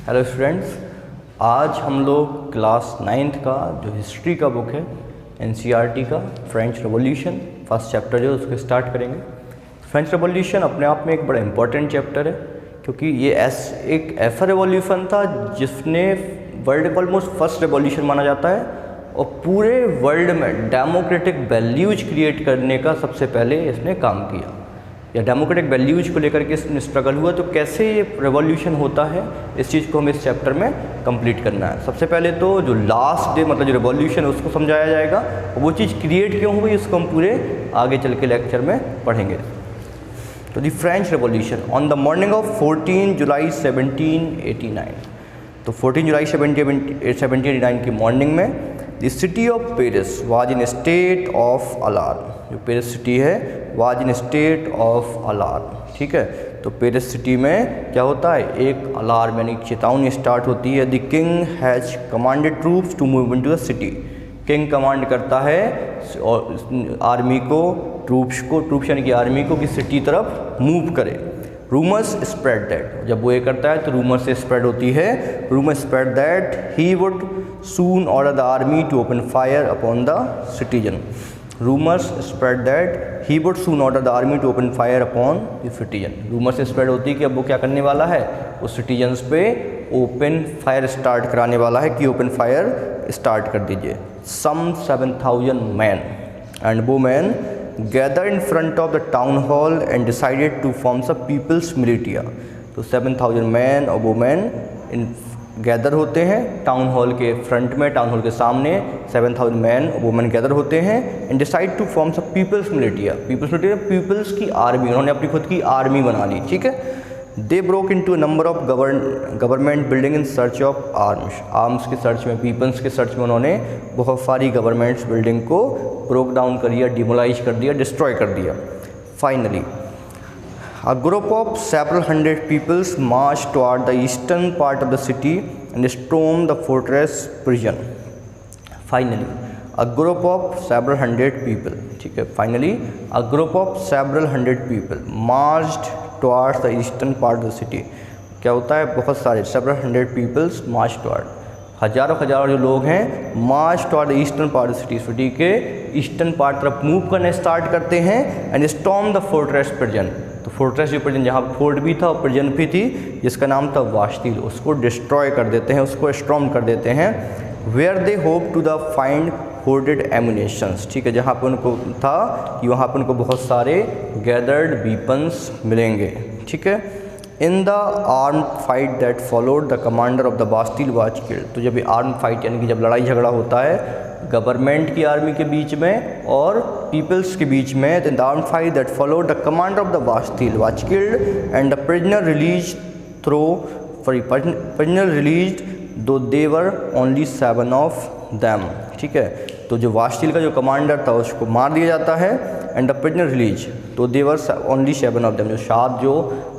Hello students, आज हम लोग क्लास 9th का जो हिस्ट्री का बुक है एनसीईआरटी का फ्रेंच रेवोल्यूशन फर्स्ट चैप्टर जो उसको स्टार्ट करेंगे। फ्रेंच रेवोल्यूशन अपने आप में एक बड़ा इंपॉर्टेंट चैप्टर है क्योंकि ये एक ऐसा रेवोल्यूशन था जिसने वर्ल्ड का ऑलमोस्ट फर्स्ट रेवोल्यूशन माना जाता है और पूरे वर्ल्ड में डेमोक्रेटिक वैल्यूज क्रिएट करने का सबसे पहले इसने काम किया या डेमोक्रेटिक वैल्यूज को लेकर के इसमें स्ट्रगल हुआ। तो कैसे ये रेवोल्यूशन होता है इस चीज़ को हमें इस चैप्टर में कंप्लीट करना है। सबसे पहले तो जो लास्ट डे मतलब जो रेवोल्यूशन है उसको समझाया जाएगा और वो चीज़ क्रिएट क्यों हुई उसको हम पूरे आगे चल के लेक्चर में पढ़ेंगे। तो the French revolution on the morning of 14 जुलाई 1789। तो 14 जुलाई 1789 की मॉर्निंग में the city of Paris was in state of alarm. जो पेरिस सिटी है was in state of alarm, ठीक है। तो पेरिस सिटी में क्या होता है, एक अलार्म यानी चेतावनी स्टार्ट होती है। The king has commanded troops to move into the city. King command करता है और आर्मी को, ट्रूप्स यानी कि आर्मी को कि सिटी तरफ मूव करे। रूमर्स स्प्रेड दैट, जब वो ये करता है तो रूमर से स्प्रेड होती है। Rumour spread that he would soon order the army to open fire upon the citizen. Rumours spread that he would soon order the army to open fire upon the citizen. Rumour से spread होती है कि अब वो क्या करने वाला है, उस सिटीजन्स पे ओपन फायर स्टार्ट कराने वाला है कि ओपन फायर स्टार्ट कर दीजिए। Some 7000 man and women gather in front of the town hall and decided to forms a people's militia. तो 7000 मैन और वुमेन इन गैदर होते हैं टाउन हॉल के फ्रंट में, टाउन हॉल के सामने 7000 मैन वुमेन गैदर होते हैं and decide to forms a people's militia. People's की आर्मी, उन्होंने अपनी खुद की आर्मी बना ली, ठीक है। They broke into a number of government building in search of arms के सर्च में, पीपल्स के सर्च में उन्होंने बहुत सारी गवर्नमेंट्स बिल्डिंग को ब्रोक डाउन कर दिया, डिमोलाइज कर दिया, डिस्ट्रॉय कर दिया। Finally a group of several hundred peoples marched toward the eastern part of the city and stormed the fortress prison. Finally, a group of several hundred people, ठीक है, finally a group of several hundred people marched towards the eastern part of the city. क्या होता है, बहुत सारे several hundred peoples marched toward, हजारों जो लोग हैं march toward the eastern part of city, city के ईस्टर्न पार्ट तरफ मूव करने स्टार्ट करते हैं and storm the fortress prison. तो फोर्ट्रेस जो प्रिजन जहाँ फोर्ट भी था और प्रिजन भी थी जिसका नाम था वास्तिल, उसको डिस्ट्रॉय कर देते हैं, उसको स्टॉर्म कर देते हैं। Where they hope to the find hoarded ammunitions, ठीक है, जहाँ पर उनको था कि वहाँ पर उनको बहुत सारे गैदर्ड वीपन्स मिलेंगे, ठीक है। In the arm fight that followed the commander of the Bastille was killed. तो जब ये आर्म फाइट यानी कि जब लड़ाई झगड़ा होता है गवर्नमेंट की आर्मी के बीच में और पीपल्स के बीच में, the arm fight that followed the commander of the Bastille was killed and the prisoner release prisoner release दो दे वर ओनली 7 ऑफ दैम, ठीक है। तो जो वास्टिल का जो कमांडर था उसको मार दिया जाता है एंड द प्रिजनर रिलीज तो दे वर ओनली 7 ऑफ देम। जो 7 जो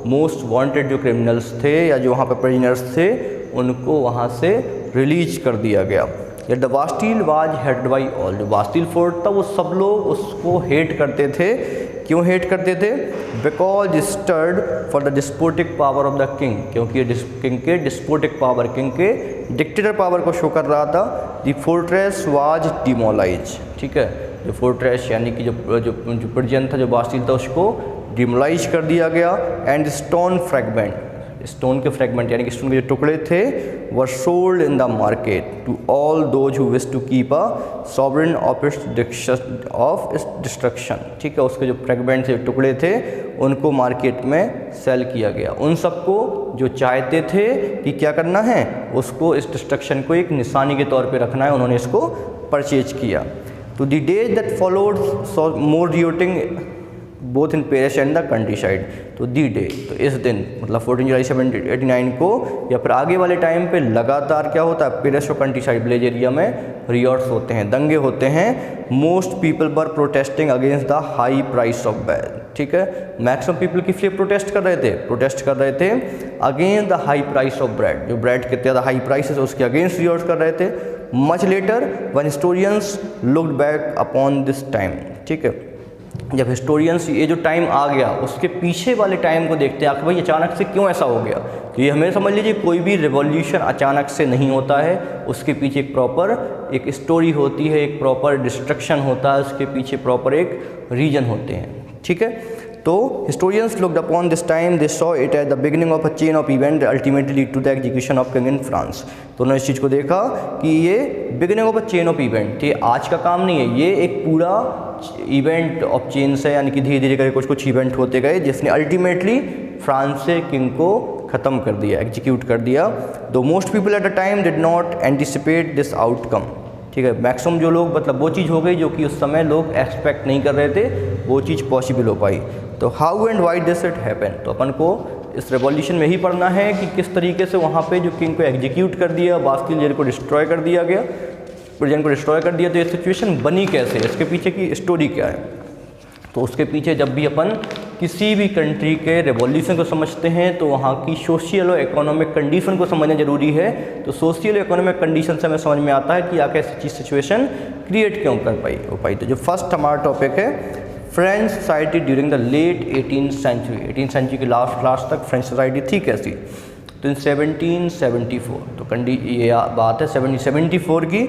मोस्ट वांटेड जो क्रिमिनल्स थे या जो वहाँ पर प्रिजनर्स थे उनको वहाँ से रिलीज कर दिया गया। या the Bastille was headed by all, जो बास्टिल फोर्ट था वो सब लोग उसको हेट करते थे। क्यों हेट करते थे, because stirred for the despotic power of the king, क्योंकि ये किंग के डिस्पोटिक पावर, किंग के डिक्टेटर पावर को शो कर रहा था। द फोर्ट्रेस वाज डिमोलाइज, ठीक है, जो फोर्ट्रेस यानी कि जो प्रिजन था, जो बास्टिल था, उसको डिमोलाइज कर दिया गया। एंड स्टोन फ्रैगमेंट, स्टोन के फ्रैगमेंट यानी कि स्टोन के जो टुकड़े थे were sold in the market to all those who wish to keep a सॉवरेन ऑफ इट्स डिस्ट्रक्शन, ठीक है। उसके जो फ्रैगमेंट जो टुकड़े थे उनको मार्केट में सेल किया गया उन सबको जो चाहते थे कि क्या करना है, उसको इस डिस्ट्रक्शन को एक निशानी के तौर पे रखना है, उन्होंने इसको परचेज किया। तो the days that followed saw more rioting both in Paris and the countryside. तो दी डे, तो इस दिन मतलब 14 जुलाई 1789 को या फिर आगे वाले टाइम पे लगातार क्या होता है, पेरिस और कंट्री साइड विलेज एरिया में रियोट्स होते हैं, दंगे होते हैं। Most people were protesting against the high price of bread, ठीक है। मैक्सिमम पीपल किस लिए प्रोटेस्ट कर रहे थे against the high price of bread, जो ब्रेड कितने ज़्यादा हाई प्राइस है उसके अगेंस्ट रियोट्स कर रहे थे। Much later when historians looked back upon this time, ठीक है। जब हिस्टोरियंस ये जो टाइम आ गया उसके पीछे वाले टाइम को देखते हैं कि भाई अचानक से क्यों ऐसा हो गया। तो ये हमें समझ लीजिए कोई भी रिवॉल्यूशन अचानक से नहीं होता है, उसके पीछे एक प्रॉपर एक स्टोरी होती है, एक प्रॉपर डिस्ट्रक्शन होता है, उसके पीछे प्रॉपर एक रीजन होते हैं। ठीक है, तो historians looked upon this time they saw it at the beginning of a chain of event ultimately lead to the execution of king in France. तो उन्होंने इस चीज़ को देखा कि ये beginning of a chain of event, ये आज का काम नहीं है, ये एक पूरा इवेंट ऑफ चेन्स है, यानी कि धीरे धीरे करके कुछ कुछ इवेंट होते गए जिसने अल्टीमेटली फ्रांस से किंग को ख़त्म कर दिया, एग्जीक्यूट कर दिया। दो most people at the time did not anticipate this outcome. ठीक है, मैक्सिमम जो लोग मतलब वो चीज़ हो गई जो कि उस समय लोग एक्सपेक्ट नहीं कर रहे थे, वो चीज़ पॉसिबल हो पाई। तो how and why this it happen, तो अपन को इस रेवोल्यूशन में ही पढ़ना है कि किस तरीके से वहाँ पे जो किंग को एग्जीक्यूट कर दिया, बास्टिल जेल को डिस्ट्रॉय कर दिया गया, प्रेजेंट को डिस्ट्रॉय कर दिया, तो ये सिचुएशन बनी कैसे, इसके पीछे की स्टोरी क्या है। तो उसके पीछे जब भी अपन किसी भी कंट्री के रेवोल्यूशन को समझते हैं तो वहाँ की सोशियल और इकोनॉमिक कंडीशन को समझना जरूरी है। तो सोशियल इकोनॉमिक कंडीशन से हमें समझ में आता है कि आगे ऐसी चीज़ सिचुएशन क्रिएट क्यों कर पाई। तो जो फर्स्ट हमारा टॉपिक है French society during the late 18th century, 18th century के लास्ट तक फ्रेंच सोसाइटी थी कैसी। तो इन 1774, तो ये बात है 1774 की,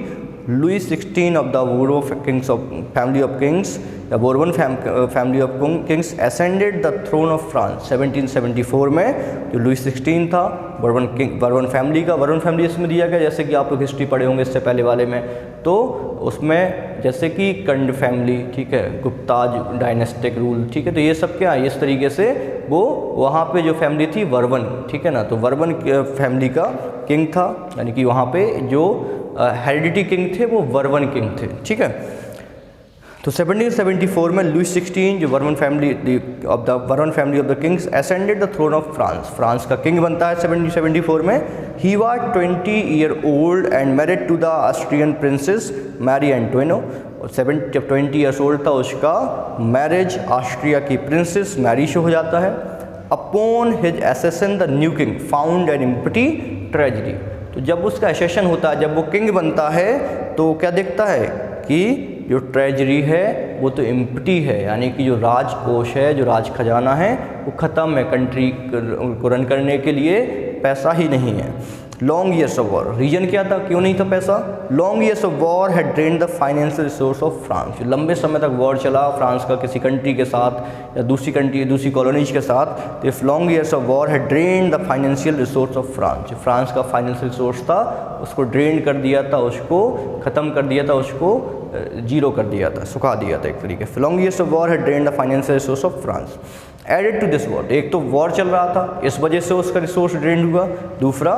Louis 16 of the Bourbon kings of family of kings, the Bourbon family of kings ascended the throne of France. 1774 में जो लुई 16 था बोर्बन फैमिली का, बोर्बन फैमिली इसमें दिया गया, जैसे कि आप लोग हिस्ट्री पढ़े होंगे इससे पहले वाले में, तो उसमें जैसे कि कंड फैमिली, ठीक है, गुप्ताज डायनेस्टिक रूल, ठीक है, तो ये सब क्या है, इस तरीके से वो वहाँ पे जो फैमिली थी वर्बन, ठीक है ना, तो वर्बन फैमिली का किंग था, यानी कि वहाँ पे जो हेरिडिटी किंग थे वो वर्बन किंग थे। ठीक है, तो 1774 में लुई 16 जो Bourbon family of the kings ascended the throne of France का किंग बनता है 1774 में। He was 20 year old and married to the Austrian princess Marie Antoinette. जब 20 ईयर्स ओल्ड था उसका मैरिज ऑस्ट्रिया की प्रिंसेस मैरी से हो जाता है। Upon his accession the new king found an empty treasury. तो जब उसका एसेसन होता है, जब वो किंग बनता है, तो क्या देखता है कि जो ट्रेजरी है वो तो एम्प्टी है, यानी कि जो राजकोष है, जो राज खजाना है वो ख़त्म है, कंट्री को रन करने के लिए पैसा ही नहीं है। Long years of war, reason क्या था, क्यों नहीं था पैसा। Long years of war had drained the financial resource of France. जो लंबे समय तक वॉर चला फ्रांस का किसी कंट्री के साथ या दूसरी कॉलोनीज के साथ, तो if long years of war had drained the financial resource of France, जो फ्रांस का फाइनेंशियल रिसोर्स था उसको ड्रेन कर दिया था, उसको ख़त्म कर दिया था, उसको जीरो कर दिया था, सुखा दिया था एक तरीके से। Long years of war had drained the financial resource of France. Added to this war, एक तो वॉर चल रहा था इस वजह से उसका रिसोर्स ड्रेन हुआ। दूसरा,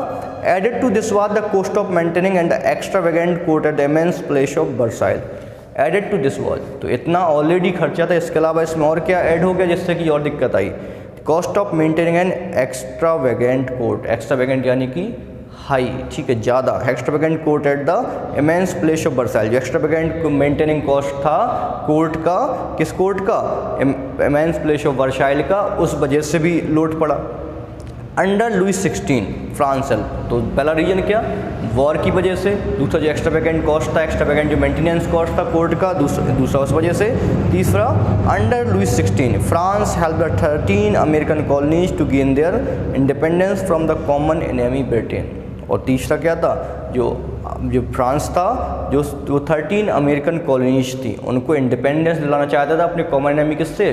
added to this was the cost of maintaining and the extravagant court at immense place of Versailles. Added to this was, तो इतना ऑलरेडी खर्चा था, इसके अलावा इसमें और क्या ऐड हो गया जिससे कि और दिक्कत आई। Cost of maintaining and extravagant court, extravagant यानी कि हाई, ठीक है, ज़्यादा, extravagant court at the immense place of Versailles. जो एक्स्ट्रावेगेंट मेंटेनिंग कॉस्ट था कोर्ट का, किस कोर्ट का, इमेंस प्लेस ऑफ वर्साइल का, उस वजह से भी लोड पड़ा। अंडर लुई 16 फ्रांस हेल्प, तो पहला रीजन क्या, वॉर की वजह से। दूसरा जो एक्स्ट्रावेगेंट कॉस्ट था, एक्स्ट्रावेगेंट जो मेंटेनेंस कॉस्ट था कोर्ट का, दूसरा उस वजह से। तीसरा, under Louis 16 France help the 13 American colonies to gain their independence from the common enemy Britain. और तीसरा क्या था, जो फ्रांस था, जो 13 अमेरिकन कॉलोनीज थी उनको इंडिपेंडेंस दिलाना चाहता था अपने कॉमन एनिमी किससे,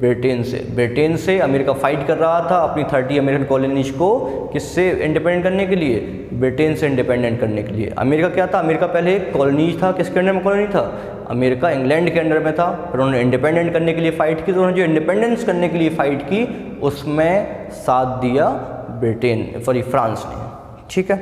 ब्रिटेन से अमेरिका फाइट कर रहा था अपनी 30 अमेरिकन कॉलोनीज को किससे इंडिपेंडेंट करने के लिए, ब्रिटेन से इंडिपेंडेंट करने के लिए। अमेरिका क्या था, अमेरिका पहले एक कॉलोनीज था, किसके अंडर में कॉलोनी था, अमेरिका इंग्लैंड के अंडर में था, फिर उन्होंने इंडिपेंडेंट करने के लिए फ़ाइट की। तो उन्होंने जो इंडिपेंडेंस करने के लिए फ़ाइट की उसमें साथ दिया फ्रांस ने। ठीक है,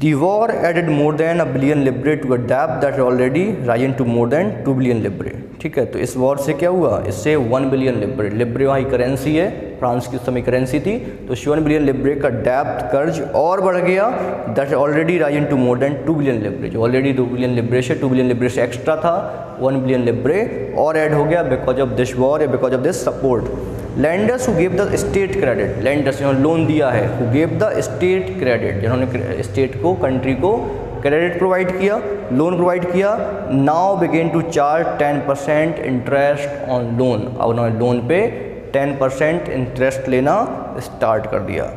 The war added more than $1 billion libra to a debt that had already risen to more than $2 billion libra। ठीक है, तो इस वॉर से क्या हुआ, इससे 1 बिलियन लिब्रे, लिब्रे वहाँ करेंसी है, फ्रांस की उस समय करेंसी थी, तो 1 बिलियन लिब्रे का डेप्थ कर्ज और बढ़ गया, that already risen to more than 2 billion लिब्रे। जो ऑलरेडी 2 बिलियन लिब्रे से 2 बिलियन लिब्रे से एक्स्ट्रा था, 1 बिलियन लिब्रे और ऐड हो गया बिकॉज ऑफ दिस वॉर या because of this support. Lenders who gave the state credit, lenders जिन्होंने लोन दिया है, who gave the state credit, जिन्होंने स्टेट को, कंट्री को क्रेडिट प्रोवाइड किया, लोन प्रोवाइड किया, now begin to charge 10% interest on loan. अब उन्होंने लोन पे 10% इंटरेस्ट लेना स्टार्ट कर दिया।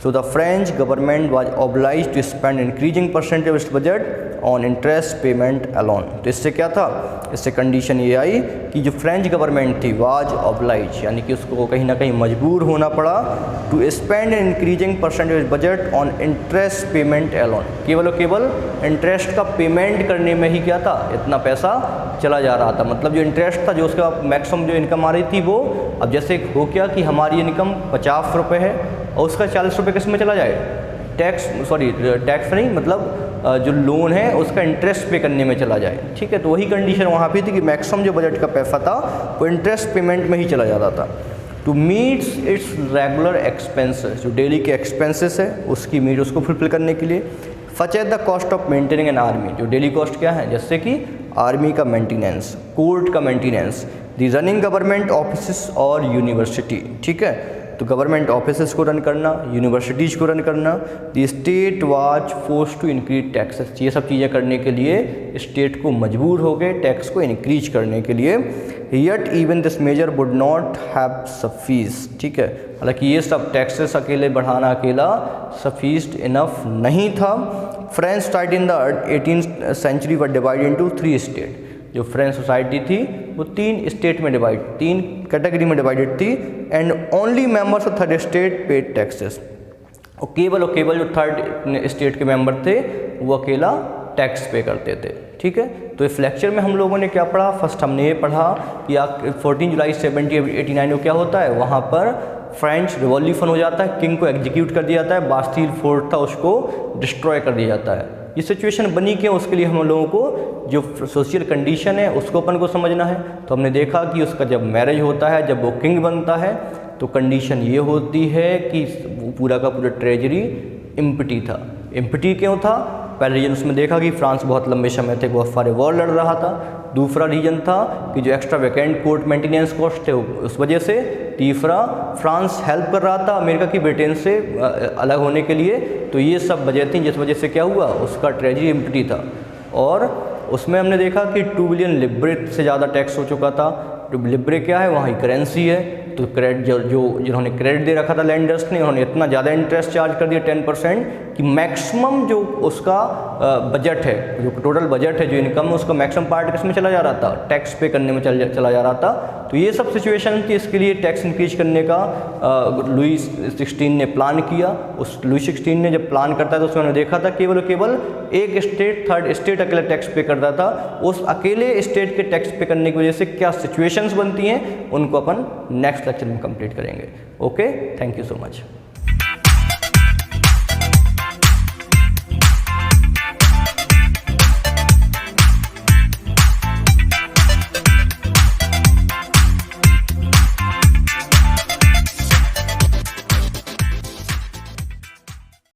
So the French government was obliged to spend increasing percentage of its budget on interest payment alone। तो इससे क्या था, इससे कंडीशन ये आई कि जो फ्रेंच गवर्नमेंट थी वाज ऑब्लाइज, यानी कि उसको कहीं ना कहीं मजबूर होना पड़ा to spend increasing percentage budget on interest payment alone. केवल और केवल इंटरेस्ट का पेमेंट करने में ही क्या था, इतना पैसा चला जा रहा था। मतलब जो इंटरेस्ट था, जो उसका मैक्सिमम जो इनकम आ रही थी वो, अब जैसे हो क्या कि हमारी इनकम 50 रुपये है और उसका 40 रुपये किस में चला जाए, टैक्स नहीं, मतलब जो लोन है उसका इंटरेस्ट पे करने में चला जाए। ठीक है, तो वही कंडीशन वहाँ पे थी कि मैक्सिमम जो बजट का पैसा था वो इंटरेस्ट पेमेंट में ही चला जाता था। To meets its regular expenses, जो डेली के एक्सपेंसेस है उसकी मीट उसको फुलफिल करने के लिए, such as the cost of maintaining an army, जो डेली कॉस्ट क्या है, जैसे कि आर्मी का मेंटेनेंस, कोर्ट का maintenance, the running government office और यूनिवर्सिटी। ठीक है, तो गवर्नमेंट ऑफिसेस को रन करना, यूनिवर्सिटीज़ को रन करना। The state was force to increase taxes, ये सब चीज़ें करने के लिए स्टेट को मजबूर हो गए टैक्स को इंक्रीज करने के लिए। Yet even this measure would not have suffice. ठीक है, हालांकि ये सब टैक्सेस अकेले बढ़ाना अकेला सफीस्ड इनफ नहीं था। French society in the 18th century were divide into 3 state. जो फ्रेंच सोसाइटी थी वो 3 स्टेट में डिवाइड, 3 कैटेगरी में डिवाइडेड थी। And only members of third state paid taxes, और केवल जो थर्ड स्टेट के मेंबर थे वो अकेला टैक्स पे करते थे। ठीक है, तो इस लेक्चर में हम लोगों ने क्या पढ़ा, फर्स्ट हमने ये पढ़ा कि 14 जुलाई 1789 को क्या होता है, वहाँ पर फ्रेंच रिवॉल्यूशन हो जाता है, किंग को एग्जीक्यूट कर दिया जाता है, बास्टील फोर्ट था उसको डिस्ट्रॉय कर दिया जाता है। ये सिचुएशन बनी क्यों, उसके लिए हम लोगों को जो सोशल कंडीशन है उसको अपन को समझना है। तो हमने देखा कि उसका जब मैरिज होता है, जब वो किंग बनता है, तो कंडीशन ये होती है कि पूरा का पूरा ट्रेजरी एम्प्टी था। एम्प्टी क्यों था, पहले रीजन उसमें देखा कि फ्रांस बहुत लंबे समय तक बहुत सारे वॉर लड़ रहा था। दूसरा रीजन था कि जो extra vacant court maintenance cost थे उस वजह से। तीसरा, फ्रांस हेल्प कर रहा था अमेरिका की ब्रिटेन से अलग होने के लिए। तो ये सब वजह थी जिस वजह से क्या हुआ, उसका ट्रेजरी एम्प्टी था। और उसमें हमने देखा कि 2 बिलियन लिब्रे से ज़्यादा टैक्स हो चुका था। जो लिब्रे क्या है, वहाँ की करेंसी है। तो क्रेडिट जिन्होंने क्रेडिट दे रखा था लैंडर्स ने, उन्होंने इतना ज़्यादा इंटरेस्ट चार्ज कर दिया 10% कि मैक्सिमम जो उसका बजट है, जो टोटल बजट है, जो इनकम है, उसका मैक्सिमम पार्ट किसमें चला जा रहा था, टैक्स पे करने में चला जा रहा था। तो ये सब सिचुएशन थी, इसके लिए टैक्स इंक्रीज करने का लुई 16 ने प्लान किया। उस लुई 16 ने जब प्लान करता है तो उसने देखा था केवल एक स्टेट, थर्ड स्टेट अकेला टैक्स पे करता था। उस अकेले स्टेट के टैक्स पे करने की वजह से क्या सिचुएशंस बनती हैं, उनको अपन नेक्स्ट लेक्चर में कंप्लीट करेंगे। Okay, thank you so much.